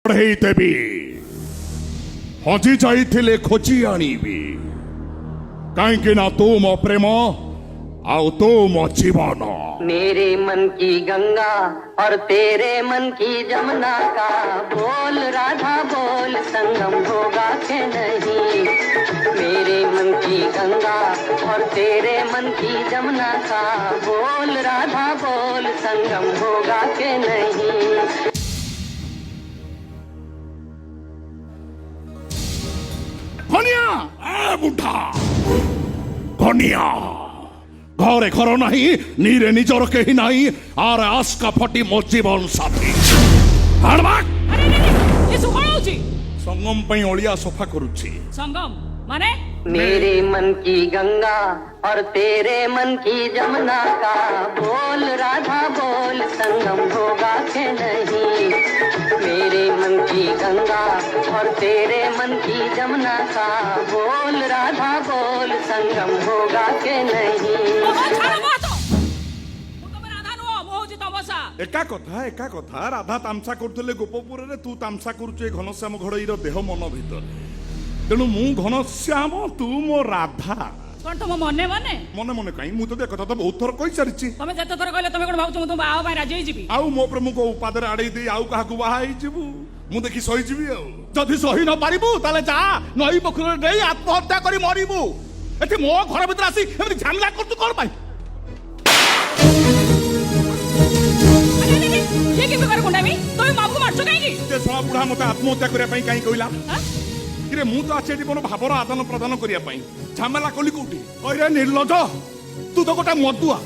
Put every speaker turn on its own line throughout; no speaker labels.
ପଢ଼େଇ ଦେବି ହଜି ଯାଇଥିଲେ ଖୋଜି ଆଣିବି କାହିଁକି ନା ତୁ ମୋ ପ୍ରେମ ଆଉ ତୁ ମୋ ଜୀବନ।
मेरे मन की गंगा और तेरे मन की जमुना का बोल राधा बोल संगम होगा कि नहीं। मेरे मन की गंगा और तेरे मन की जमुना का बोल राधा बोल संगम होगा कि नहीं।
ধনিয়া বুঢ়া ধনিয়া ঘরে ঘর নাই নীরে নিজর কেহি নাই আর আজকা ফটি মো জীবন সাথী হাড়বাক
এসব কଣ হଉଛି
সঙ্গম পাই অলিয়া সফা করুছি।
संगम माने
मेरे मन की गंगा और तेरे मन की जमुना का बोल राधा बोल संगम होगा कि नहीं। मेरे मन की गंगा और तेरे मन की जमुना का बोल राधा बोल संगम होगा कि नहीं।
একা কথা রাধা তামসা করুলে গোপপুরে তু তামসা করুଛୁ এ ঘনশ্যাম ঘড়ইর দেহ মন ভিতরে তেণু মু ঘনশ্যাম তু মো রাধা
কোন তম মনে মনে
মনে মনে কাই মু তো কথা তো বহুত থর কই সারিছি।
তুমি যেতে থর কইলে তুমি কোন ভাবছো তুমি বাবা ভাই রাজি হই যাবি
আউ মো প্রেমକୁ উপাদরে আড়াই দেই আউ কাহাকু বাহা হই ଯିବୁ মু দেখি সহি ଯିବି আউ যদি সহি ন পারিবু তালে যা নই পখরে দেই আত্মহত্যা করি মরিবু এটি মো ঘর ভিতর আসি এমনি ঝামেলা করতু কোন পাই।
ये की बेकार कोंडामी তুমি মামু মারছো কাইকি
যে সব বুড়া মতে আত্মহত্যা করিয়া পাই কাই কইলা কিরে মু তো আছে এটি কোন ভাবর আদান প্রদান করিয়া পাই ঝামেলা কলি কোটি কইরে নির্লজ্জ তু তো গোটা মদুয়া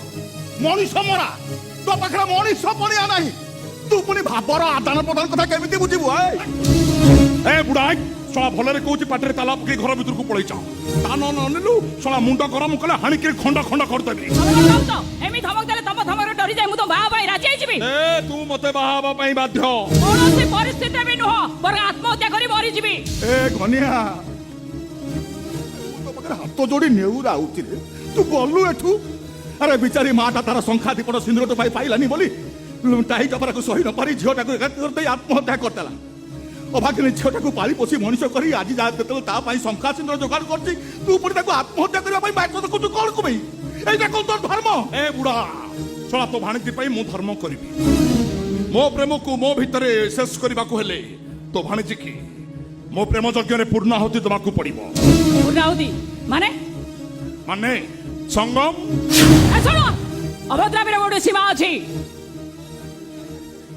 মଣିଷ মরা তো পাখরা মଣିଷ পড়িয়া নাই তু পুনি ভাবর আদান প্রদান কথা কেমিতি বুঝিবু এ বুড়া সলা ভলরে কହୁଛି পাটরে তালা পকে ঘর ভিতরକୁ পড়াই যাও তা ন ননিলু সলা মুন্ড গরম কলে হানিকে খন্ড খন্ড করদেবি।
এমি ধমক দেলে তম ধমকরে ডরি যাই মু তো বাবা ভাই রাজি হই যাবি
এ তু মতে বাহাবা পাই বাধ্য
কোনসি পরিস্থিতি বি নহ বর আত্মহত্যা করি মরি যাবি।
এ ঘনিয়া তো পাখরে হাত যোড়ি নেউরা আউতি রে তু গলু এঠু আরে বিচারি মাটা তার সংখ্যা দীপট সিন্দুর তো পাই পাইলানি বলি টাই কপরাকু সহি ন পারি ঝিওটাকু একাত্তর দেই আত্মহত্যা করতেলা অভাগিনী ঝিওটাকু পালি পোষি মଣିଷ କରି ଆଜି ଯାହା ଯେତେବେଳେ ତା ପାଇଁ ଶଙ୍ଖା ସିନ୍ଦୁର ଯୋଗାଡ଼ କରୁଛି ତୁ ପୁଣି ତାକୁ ଆତ୍ମହତ୍ୟା କରିବା ପାଇଁ ବାଧ୍ୟ କରୁଛୁ କଣ ପାଇଁ এইটা কোন তোর ধর্ম। এ বুড়া শোনা তো ভাଣିজী ପାଇଁ ମୁଁ ଧର୍ମ କରିବି ମୋ ପ୍ରେମକୁ ମୋ ଭିତରେ ଶେଷ କରିବାକୁ ହେଲେ তো ভাଣିজী কি ମୋ ପ୍ରେମ ଯଜ୍ଞରେ ପୂର୍ଣ୍ଣାହୁତି ଦେବାକୁ ପଡ଼ିବ।
ପୂର୍ଣ୍ଣାହୁତି ମାନେ
ମାନେ ସଙ୍ଗମ
ଶୁଣ ଅଭଦ୍ରାମୀର ଗୋଟେ ସୀମା ଅଛି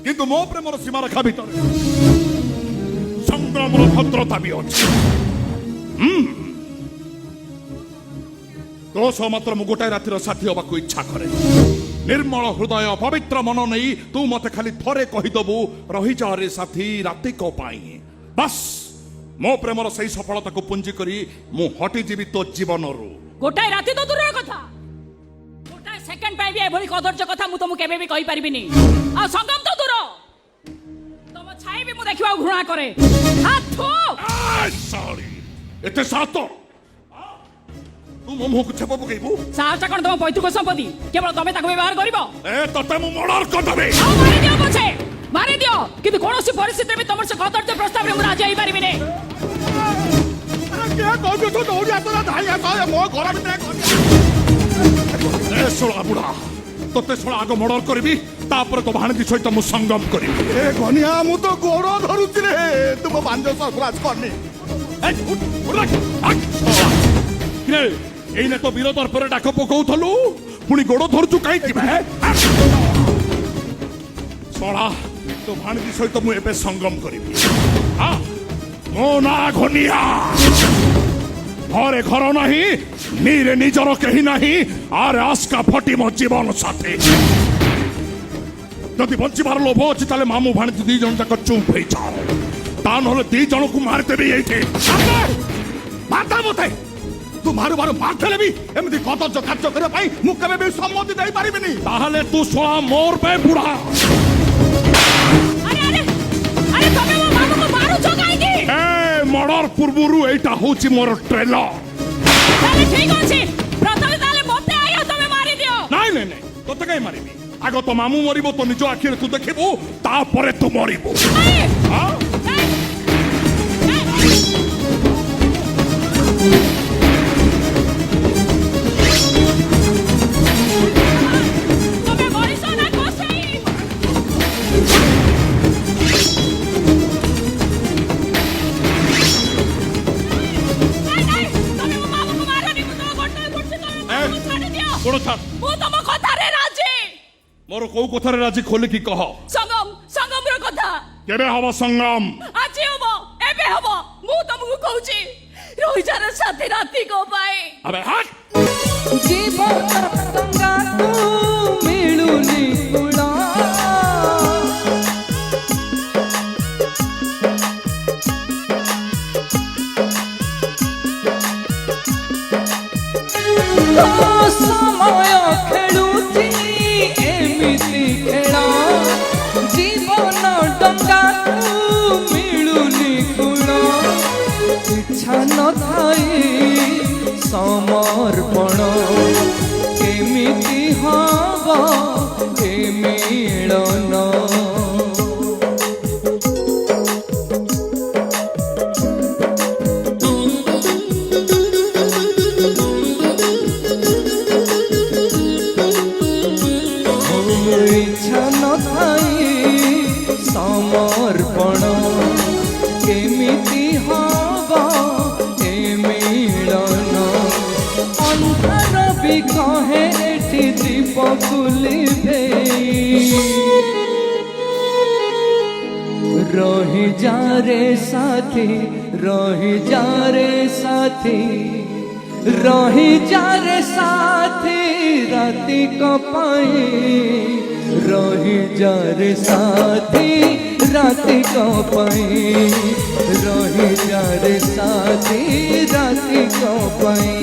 କିନ୍ତୁ ମୋ ପ୍ରେମର ସୀମାରେଖା ଭିତରେ ସଂଗ୍ରାମର ଭଦ୍ରତା ବି ଅଛି। ତୋ ସହ ମାତ୍ର ମୁଁ ଗୋଟାଏ ରାତିର ସାଥୀ ହେବାକୁ ଇଚ୍ଛା କରେ ନିର୍ମଳ ହୃଦୟ ପବିତ୍ର ମନ ନେଇ ତୁ ମତେ ଖାଲି ଥରେ କହିଦବୁ ରହିଯାଅ ରେ ସାଥୀ ରାତିକ ପାଇଁ ବାସ୍ ମୋ ପ୍ରେମର ସେଇ ସଫଳତାକୁ ପୁଞ୍ଜି କରି ମୁଁ ହଟିଯିବି ତୋ ଜୀବନରୁ।
ଗୋଟାଏ ରାତି ତ ଦୂରର କଥା ଗୋଟାଏ ସେକେଣ୍ଡ ପାଇଁ ବି ଏଭଳି କଦର୍ଯ୍ୟ କଥା ମୁଁ ତମକୁ କେବେ ବି କହିପାରିବିନି। ଆଉ ସଂଗମ ତ ଦୂର ତମ ଛାଇ ବି ମୁଁ ଦେଖିବାକୁ ଘୃଣା କରେ।
ସରି ଏତେ ସାତ ତୁ ମୋ ମୁହଁକୁ ଛେପ ପକେଇବୁ
ସାହସଟା କଣ ତମ ପୈତୃକ ସମ୍ପତ୍ତି କେବଳ ତମେ ତାକୁ ବ୍ୟବହାର କରିବ।
ଏ ତତେ ମୁଁ ମର୍ଡର କରିଦେବି।
ମାରିଦିଅ ପଛେ ମାରିଦିଅ କିନ୍ତୁ କୌଣସି ପରିସ୍ଥିତିରେ ବି ତମର ସେ କଦର୍ଯ୍ୟ ପ୍ରସ୍ତାବରେ ମୁଁ ରାଜି ହେଇପାରିବିନି।
ଶୋଳା ବୁଢା ତତେ ଶୋଳା ଆଗ ମର୍ଡର କରିବି ତାପରେ ତୋ ଭାଣିଜୀ ସହିତ ମୁଁ ସଂଗମ କରିବି। ଏ ଘନିଆ ମୁଁ ତ ଗୋଡ ଧରୁଛି ରେ ତୁମ ବାଞ୍ଜ ସସରାଜ କରନି ଏଇନେ ତ ବୀର ଦର୍ପରେ ଡାକ ପକଉଥିଲୁ ପୁଣି ଗୋଡ ଧରୁଛୁ କାହିଁକି ଶଳା ତୋ ଭାଣିଜୀ ସହିତ ମୁଁ ଏବେ ସଂଗମ କରିବି। ମୋ ନା ଘନିଆ ঘরে ঘর নাহি নীরে নিজর কেহি নাহি আর আজকা ফটি মো জীবন সাথী যদি বঞ্চিবার লোভ ଅଛି তাহলে মামু ভাଣିজী ଦି ଜଣ ଯାକ ଚୁପ୍ ହେଇଯାଅ ତା ନହେଲେ ଦି ଜଣକୁ ମାରିଦେବି ଏଇଠି ମାତା ମତେ ତୁ ମାରୁ ମାରୁ ମାରିଦେଲେ ବି ଏମିତି କଦର୍ଯ୍ୟ କାର୍ଯ୍ୟ କରିବା ପାଇଁ ମୁଁ କେବେ ବି ସମ୍ମତି ଦେଇପାରିବିନି। ତାହେଲେ ତୁ ଶଳା ମୋର ବେ ବୁଢା মর্ডর পূর্বরু এইটা হচ্ছে মোর ট্রেলর।
তাহলে ঠিক আছে প্রথমে তাহলে মতে আইও তুমি মারি দিও।
নাই নাই নাই তোতে কাই মারিবি আগ তো মামু মরিব তো নিজ আখিরে তু দেখিবু তারপরে তু মরিবু। କୋଉ କଥାରେ ରାଜି ଖୋଲିକି କହ।
ସଂଗମର କଥା
କେବେ ହବ ସଂଗମ?
ଆଜି ହବ, ଏବେ ହବ। ମୁଁ ତମକୁ କହୁଛି ରହିଯାର ସାଥୀ ରାତି କୋ ପାଏ।
ଆବେ ହଟ୍।
ଜୀବନ ଗଙ୍ଗାକୁ ମିଳୁନି କୂଳ ସମୟ ଖେଳୁଛି ଏମିତି ଖେଳ ଜୀବନ ଡଙ୍ଗାକୁ ମିଳୁନି କୂଳ ଇଚ୍ଛା ନଥାଇ ସମର୍ପଣ କେମିତି ହବ ଏ ମିଳନ ইচ্ছা নথাই সমর্পণ কেমিতি হব এ মিলন অন্ধার বি কহে এটি দীপ কুলিবে রহি যা রে সাথী রহি যা রে সাথী रही जा रे साथी राती को पाए रही जा रे साथी राती को पाए रही जा रे साथी राती को पाए